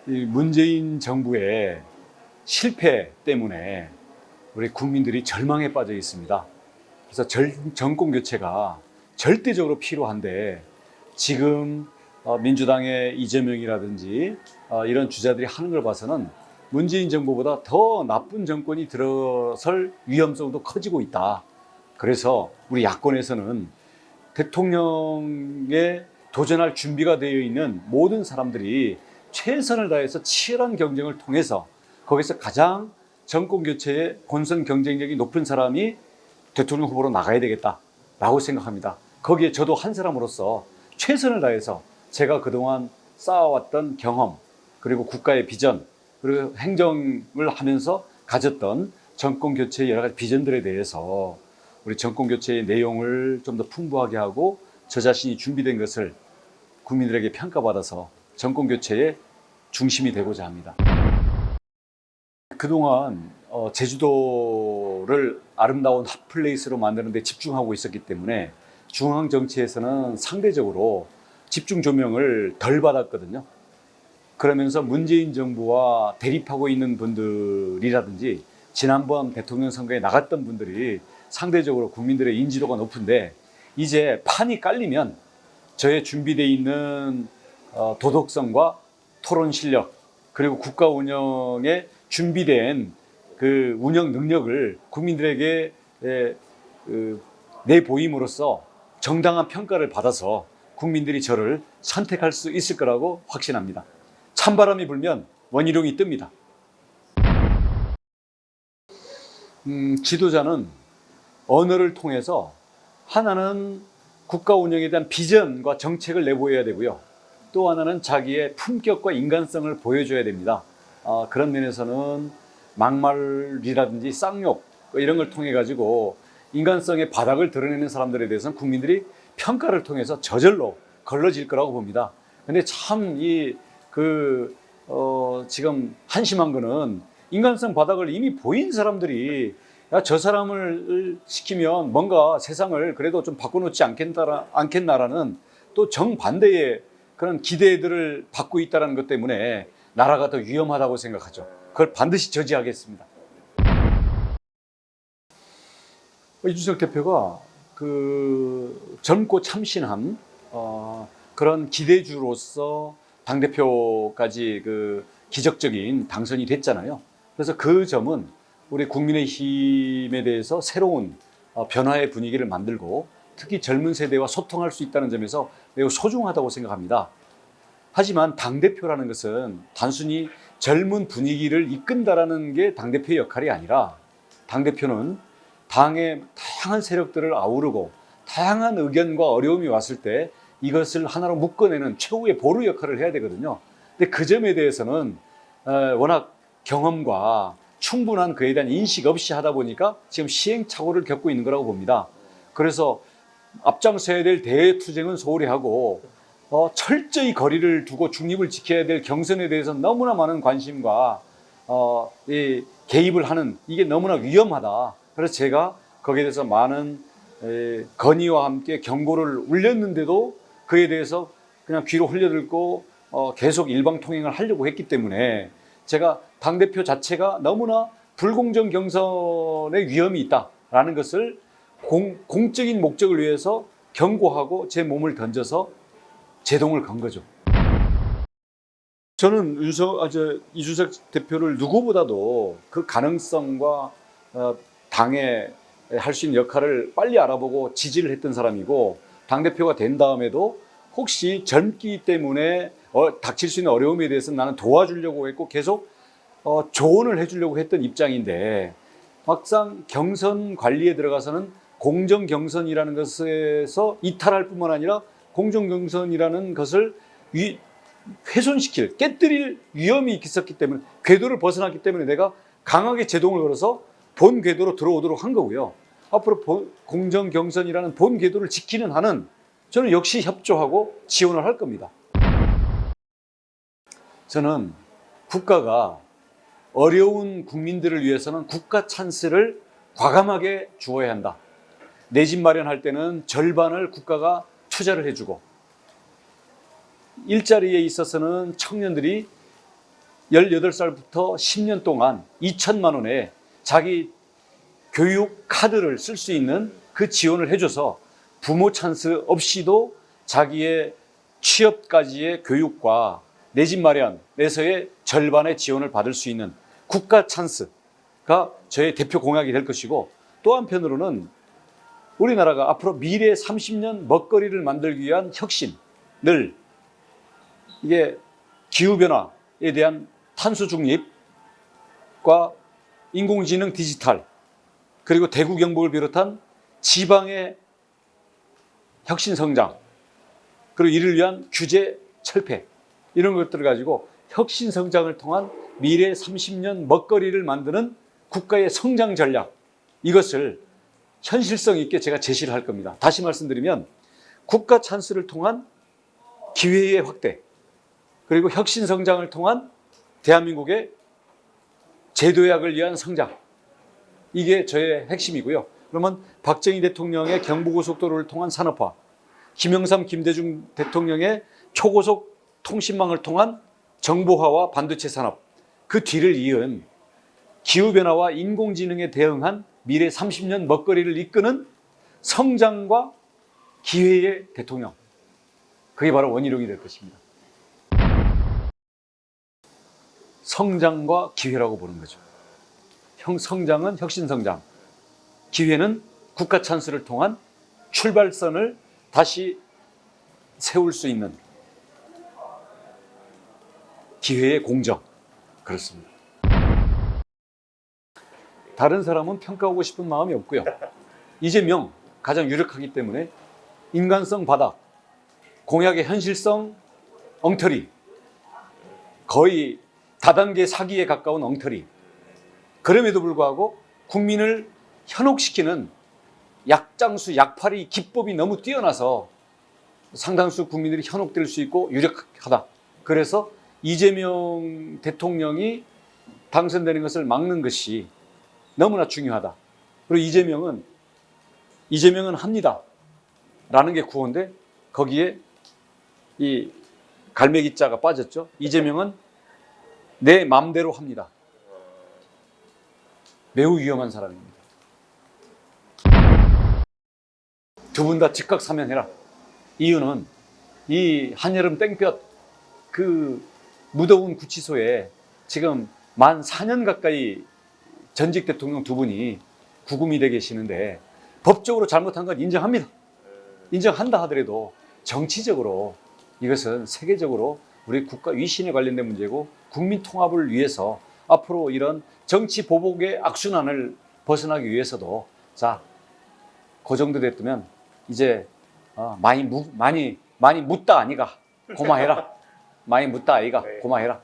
이 문재인 정부의 실패 때문에 우리 국민들이 절망에 빠져 있습니다. 그래서 정권 교체가 절대적으로 필요한데 지금 민주당의 이재명이라든지 이런 주자들이 하는 걸 봐서는 문재인 정부보다 더 나쁜 정권이 들어설 위험성도 커지고 있다. 그래서 우리 야권에서는 대통령에 도전할 준비가 되어 있는 모든 사람들이 최선을 다해서 치열한 경쟁을 통해서 거기서 가장 정권 교체의 본선 경쟁력이 높은 사람이 대통령 후보로 나가야 되겠다라고 생각합니다. 거기에 저도 한 사람으로서 최선을 다해서 제가 그동안 쌓아왔던 경험, 그리고 국가의 비전, 그리고 행정을 하면서 가졌던 정권 교체의 여러 가지 비전들에 대해서 우리 정권 교체의 내용을 좀 더 풍부하게 하고 저 자신이 준비된 것을 국민들에게 평가받아서 정권 교체의 중심이 되고자 합니다. 그동안 제주도를 아름다운 핫플레이스로 만드는 데 집중하고 있었기 때문에 중앙 정치에서는 상대적으로 집중 조명을 덜 받았거든요. 그러면서 문재인 정부와 대립하고 있는 분들이라든지 지난번 대통령 선거에 나갔던 분들이 상대적으로 국민들의 인지도가 높은데 이제 판이 깔리면 저의 준비되어 있는 도덕성과 토론 실력 그리고 국가 운영에 준비된 그 운영 능력을 국민들에게 내보임으로써 정당한 평가를 받아서 국민들이 저를 선택할 수 있을 거라고 확신합니다. 찬바람이 불면 원희룡이 뜹니다. 지도자는 언어를 통해서 하나는 국가 운영에 대한 비전과 정책을 내보여야 되고요. 또 하나는 자기의 품격과 인간성을 보여줘야 됩니다. 그런 면에서는 막말이라든지 쌍욕 이런 걸 통해 가지고 인간성의 바닥을 드러내는 사람들에 대해서는 국민들이 평가를 통해서 저절로 걸러질 거라고 봅니다. 근데 참 지금 한심한 거는 인간성 바닥을 이미 보인 사람들이 야, 저 사람을 시키면 뭔가 세상을 그래도 좀 바꿔놓지 않겠나라는 또 정반대의 그런 기대들을 받고 있다는 것 때문에 나라가 더 위험하다고 생각하죠. 그걸 반드시 저지하겠습니다. 이준석 대표가 젊고 참신한 그런 기대주로서 당대표까지 기적적인 당선이 됐잖아요. 그래서 그 점은 우리 국민의힘에 대해서 새로운 변화의 분위기를 만들고 특히 젊은 세대와 소통할 수 있다는 점에서 매우 소중하다고 생각합니다. 하지만 당대표라는 것은 단순히 젊은 분위기를 이끈다라는 게 당대표의 역할이 아니라 당대표는 당의 다양한 세력들을 아우르고 다양한 의견과 어려움이 왔을 때 이것을 하나로 묶어내는 최후의 보루 역할을 해야 되거든요. 근데 그 점에 대해서는 워낙 경험과 충분한 그에 대한 인식 없이 하다 보니까 지금 시행착오를 겪고 있는 거라고 봅니다. 그래서 앞장서야 될 대투쟁은 소홀히 하고 철저히 거리를 두고 중립을 지켜야 될 경선에 대해서 너무나 많은 관심과 개입을 하는 이게 너무나 위험하다. 그래서 제가 거기에 대해서 많은 건의와 함께 경고를 울렸는데도 그에 대해서 그냥 귀로 흘려듣고 계속 일방통행을 하려고 했기 때문에 제가 당대표 자체가 너무나 불공정 경선의 위험이 있다라는 것을 공적인 목적을 위해서 경고하고 제 몸을 던져서 제동을 건 거죠. 저는 이준석 대표를 누구보다도 그 가능성과 당에 할 수 있는 역할을 빨리 알아보고 지지를 했던 사람이고 당대표가 된 다음에도 혹시 젊기 때문에 닥칠 수 있는 어려움에 대해서 나는 도와주려고 했고 계속 조언을 해주려고 했던 입장인데 막상 경선 관리에 들어가서는 공정 경선이라는 것에서 이탈할 뿐만 아니라 공정 경선이라는 것을 훼손시킬, 깨뜨릴 위험이 있었기 때문에 궤도를 벗어났기 때문에 내가 강하게 제동을 걸어서 본 궤도로 들어오도록 한 거고요. 앞으로 공정 경선이라는 본 궤도를 지키는 한은 저는 역시 협조하고 지원을 할 겁니다. 저는 국가가 어려운 국민들을 위해서는 국가 찬스를 과감하게 주어야 한다. 내 집 마련할 때는 절반을 국가가 투자를 해주고 일자리에 있어서는 청년들이 18살부터 10년 동안 2천만 원에 자기 교육 카드를 쓸 수 있는 그 지원을 해줘서 부모 찬스 없이도 자기의 취업까지의 교육과 내 집 마련에서의 절반의 지원을 받을 수 있는 국가 찬스가 저의 대표 공약이 될 것이고, 또 한편으로는 우리나라가 앞으로 미래 30년 먹거리를 만들기 위한 혁신을, 이게 기후변화에 대한 탄소 중립과 인공지능 디지털, 그리고 대구 경북을 비롯한 지방의 혁신 성장, 그리고 이를 위한 규제 철폐, 이런 것들을 가지고 혁신 성장을 통한 미래 30년 먹거리를 만드는 국가의 성장 전략, 이것을 현실성 있게 제가 제시를 할 겁니다. 다시 말씀드리면 국가 찬스를 통한 기회의 확대, 그리고 혁신 성장을 통한 대한민국의 제도약을 위한 성장, 이게 저의 핵심이고요. 그러면 박정희 대통령의 경부고속도로를 통한 산업화, 김영삼, 김대중 대통령의 초고속 통신망을 통한 정보화와 반도체 산업, 그 뒤를 이은 기후변화와 인공지능에 대응한 미래 30년 먹거리를 이끄는 성장과 기회의 대통령, 그게 바로 원희룡이 될 것입니다. 성장과 기회라고 보는 거죠. 성장은 혁신성장, 기회는 국가 찬스를 통한 출발선을 다시 세울 수 있는 기회의 공정, 그렇습니다. 다른 사람은 평가하고 싶은 마음이 없고요. 이재명 가장 유력하기 때문에 인간성 바닥, 공약의 현실성 엉터리, 거의 다단계 사기에 가까운 엉터리, 그럼에도 불구하고 국민을 현혹시키는 약장수, 약팔이 기법이 너무 뛰어나서 상당수 국민들이 현혹될 수 있고 유력하다. 그래서 이재명 대통령이 당선되는 것을 막는 것이 너무나 중요하다. 그리고 이재명은 합니다 라는 게 구호인데, 거기에 이 갈매기 자가 빠졌죠. 이재명은 내 맘대로 합니다. 매우 위험한 사람입니다. 두 분 다 즉각 사면해라. 이유는 이 한여름 땡볕 그 무더운 구치소에 지금 만 4년 가까이 전직 대통령 두 분이 구금이 돼 계시는데, 법적으로 잘못한 건 인정합니다. 인정한다 하더라도 정치적으로 이것은 세계적으로 우리 국가 위신에 관련된 문제고, 국민 통합을 위해서 앞으로 이런 정치 보복의 악순환을 벗어나기 위해서도, 자, 그 정도 됐으면 이제 많이 묻다 아니가 고마해라. 많이 묻다 아이가 고마해라.